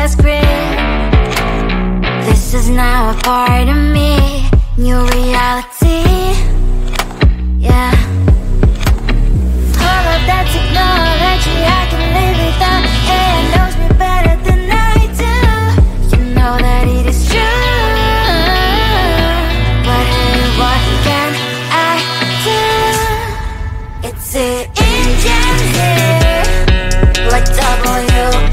last grip. This is now a part of me, new reality. Yeah. All of that technology I can live without. It knows me better than I do. You know that it is true. But hey, what can I do? It's the engines here, like WXYZ.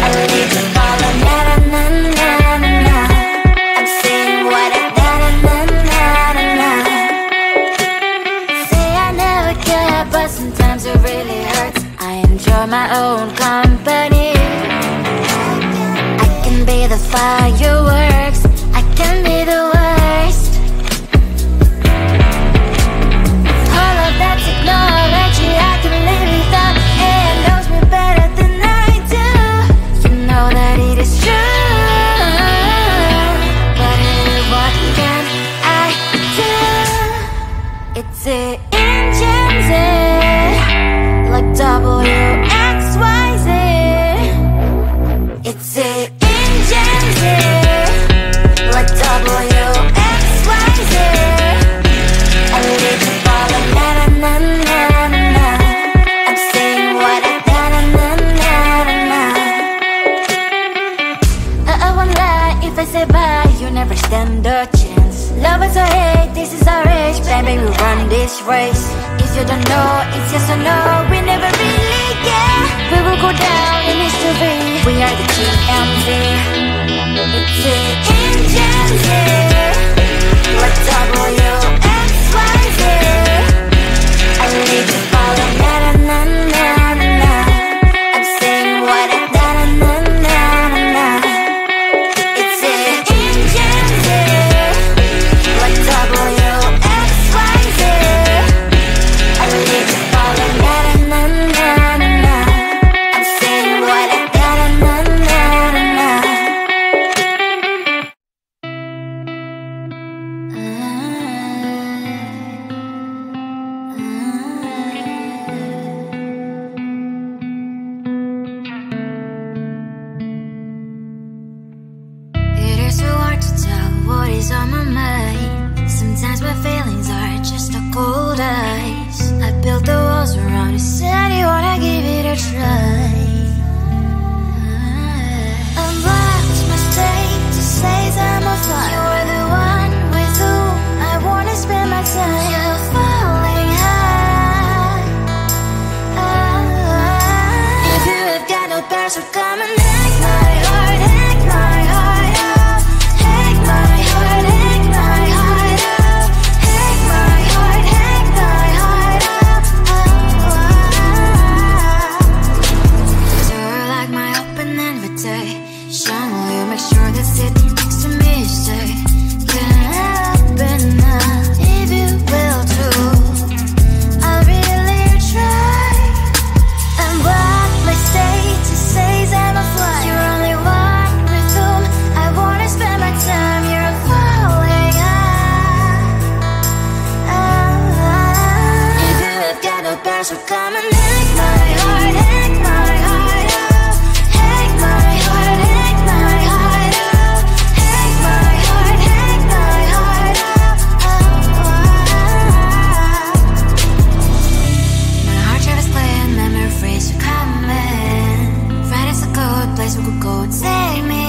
I need to follow na na na na na na. I'm saying what I na na na na na na. Say I never care, but sometimes it really hurts. I enjoy my own company. I can be the fireworks, I can be the worst. All of that technology I can live without. It knows me better than I do. You know that it is true. But hey, what can I do? It's the engines like WXYZ. It's the engines like WXYZ. I need to follow na na na na na na. I'm saying what I na na na na na na. I won't lie if I say bye, you never stand a chance. Love is or hate, this is our age. Baby, we run this race. If you don't know, it's yes or no. We never really get. We will go down in history. We are the GMZ. It's the engines like WXYZ. I need to follow na na na na na na. I'm saying what I na na na na na na. It's the engines like WXYZ. I need to follow na na na na na na. I'm saying what I na na na na na na. It is so hard to tell what is on my mind. Sometimes my feelings are just a cold ice. I built the walls around you, said you wanna give it a try. Unlocked my state to say I'm a fly. You are the one with whom I wanna spend my time. You're falling high. If you have got no bears, so come and hack my heart, hack my heart up. Hack my heart, hack my heart up. Hack my heart, hack my heart up. You're like my open invitation. Will you make sure that sitting next to me say, can I open up if you will too? I'll really try. And what my state to say I'm a fly. You're only one with whom I wanna spend my time. You're falling high. If you have got no bears, so come and hack my heart, hack my heart up. Hack my heart, hack my heart up. Hack my heart, hack my heart up. My heart travels playing memories are coming. Right as a good place we could go and take me.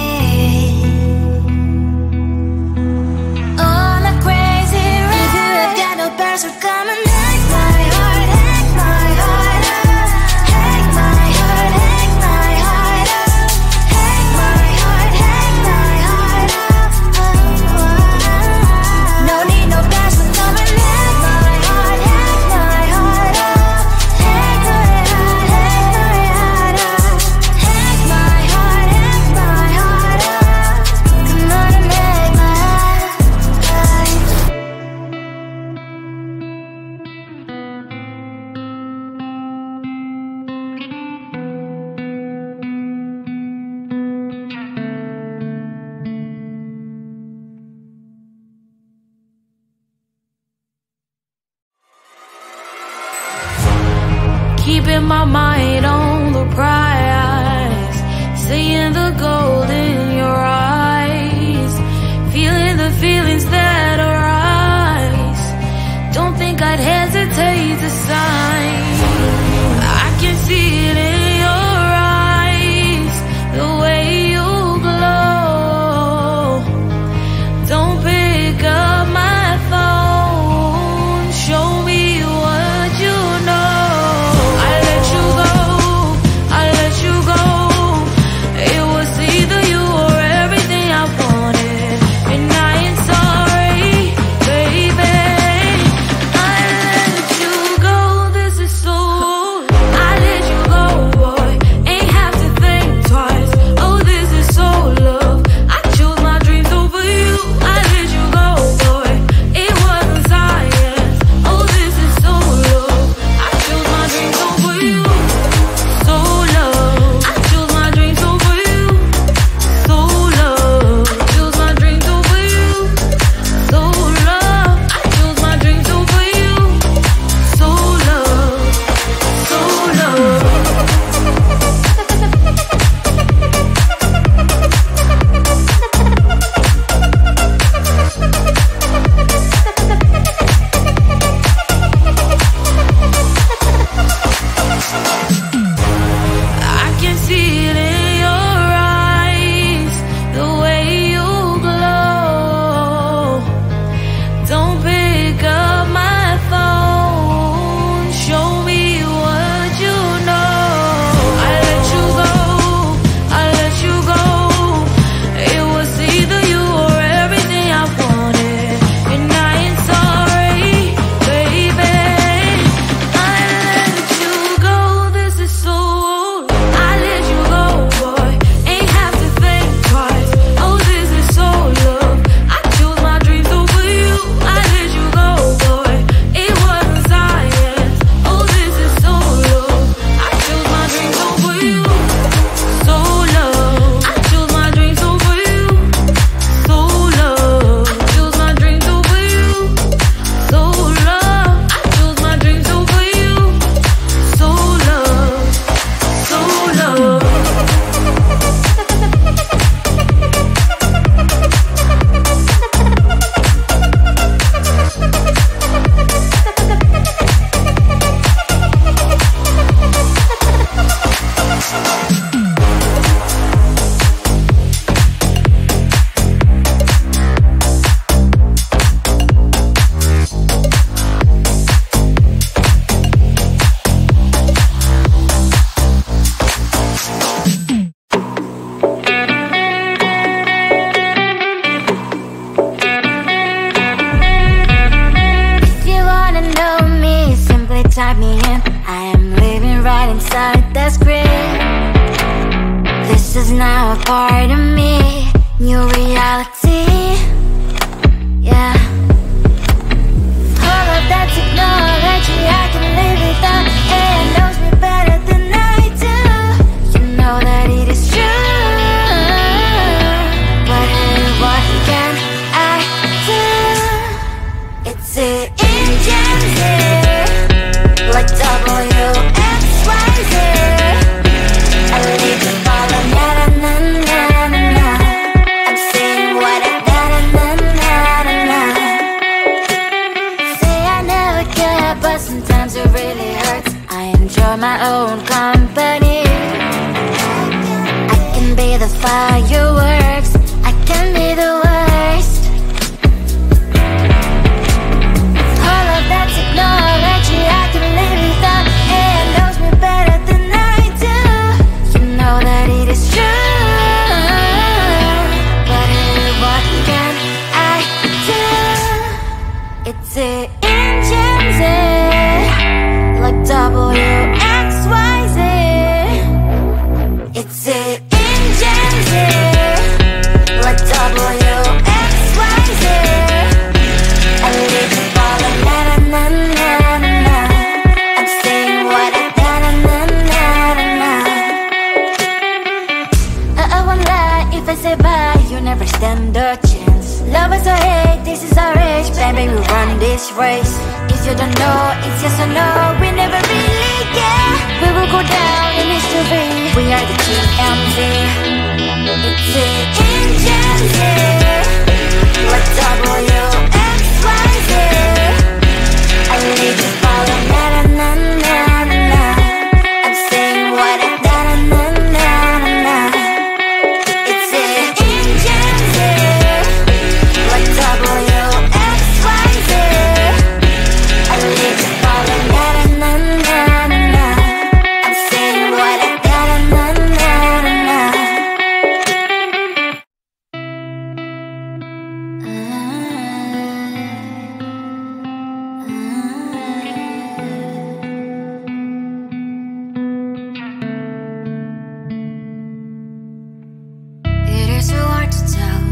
On a crazy ride. If you have got no bears, so come and hack my heart, hack my heart up. Hack my heart, hack my heart up. Hack my heart, hack my heart up. No need no bears, so come and hack my heart, hack my heart up. Hack my heart, hack my heart up. Hack my heart, hack my heart up. Come on and hack my heart. Keeping my mind on the prize. the gold in your eyes, feeling the feelings that arise. Don't think I'd hesitate to sign. I can see it in your eyes, the way you glow. Don't pick up my phone, show me what you know. I let you go, I let you go. It was either you or everything I wanted, and I ain't sorry, baby. I let you go, this is so. I let you go, boy, ain't have to think twice. Oh, this is so love. I chose my dreams over you. I let you go, boy, it wasn't science. Oh, this is so love. I chose my dreams over you. So love. I chose my dreams over you. So love. Chose my dreams over you. So love. I chose my dreams over you. So love. So love. I can see it in your eyes, the way you glow. Don't pick up my phone, show me what you know. I let you go, I let you go. It was either you or everything I wanted, and I ain't sorry, baby. I let you go, this is so. I let you go, boy, ain't have to think twice. Oh, this is so love. I chose my dreams over you. I let you go, boy, it wasn't science. Oh, this is so love. I chose my dreams over you. So love. I chose my dreams over you. So love. Chose my dreams over you. So love. I chose my dreams over you. So love. So love. If you wanna know me, simply type me in. I am living right inside that script. This is now a part of me, new reality. Yeah. All of that technology I can live without. It knows me better than I do. You know that it is true. But hey, what can I do? It's the engines here, like WXYZ. I leave you falling, na na na na na na. I'm saying what I na na na na na na. Say I never care, but sometimes it really hurts. I enjoy my own company. I can be the fireworks, I can be the worst. All of that technology I can live without. It knows me better than I do. You know that it is true. But hey, what can I do? It's the engines, like WXYZ. It's the engines, like WXYZ. I live you falling, na na na na na na. I'm saying what I na na na na na na. I won't lie if I say bye, you never stand a chance. Love is or hate, this is our age, baby, we run this race. If you don't know, it's yes or no, we never really care. We will go down in history, we are the GMZ.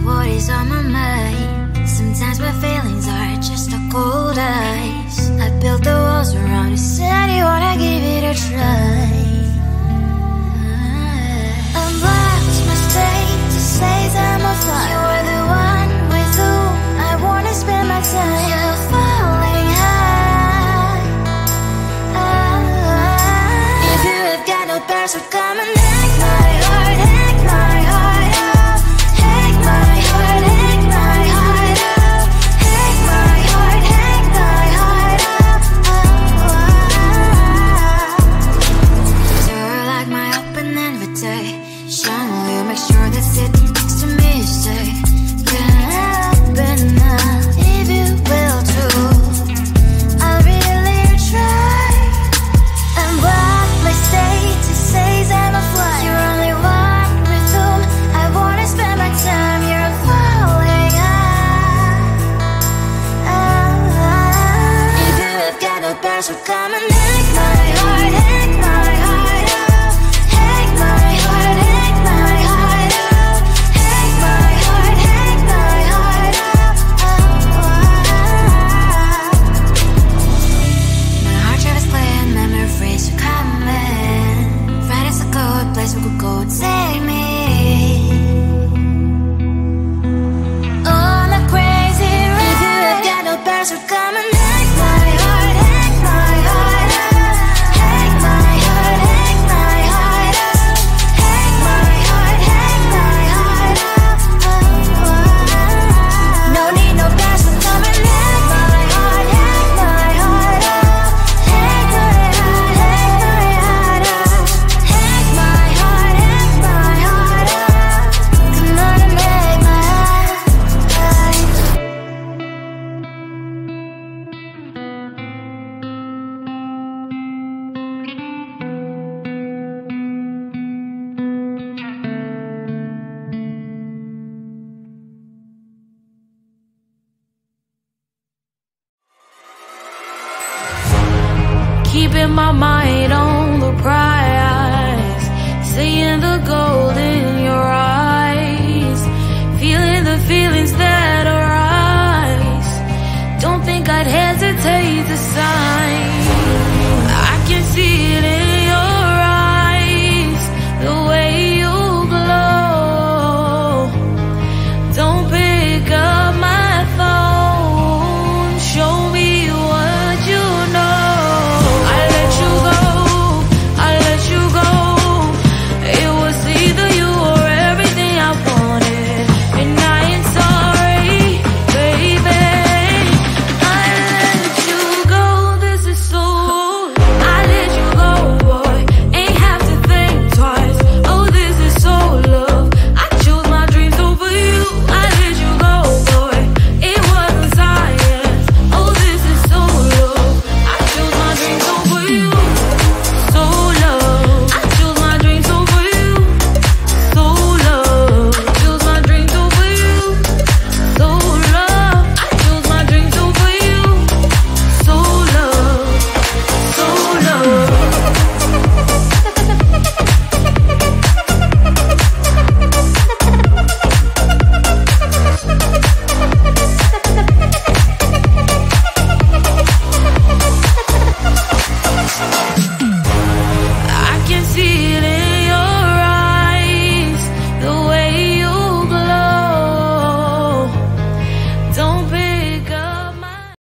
what is on my mind. Sometimes my feelings are just a cold ice. I built the walls around you, said you wanna give it a try. Unlocked my state to say that I'm a fly. You are the one with whom I wanna spend my time. You're falling high. If you have got no bears, so come and hack my heart, hack my heart out. Hack my heart, hack my heart out. Hack my heart, hack my heart out. You're like my open invitation. Will you make sure that sitting next to me is safe? Can open up if you will too. I'll really try. And what my state to say I'm a fly. You're only one with whom I wanna spend my time. You're falling high. If you have got no bears, so come and hack my heart, hack my heart out. Hack my heart, hack my heart out. Hack my heart, hack my heart out. My heart travels playing memories are coming. Right as a good place we could go and take me on a crazy ride. If you have got no bears, so come and hack my heart, hack my heart out. Hack my heart, hack my heart out. Hack my heart, hack my heart out. No need no bears, so come and hack my heart, hack my heart out. Hack my heart, hack my heart out. Hack my heart, hack my heart out. Come on and make my heart. Keeping my mind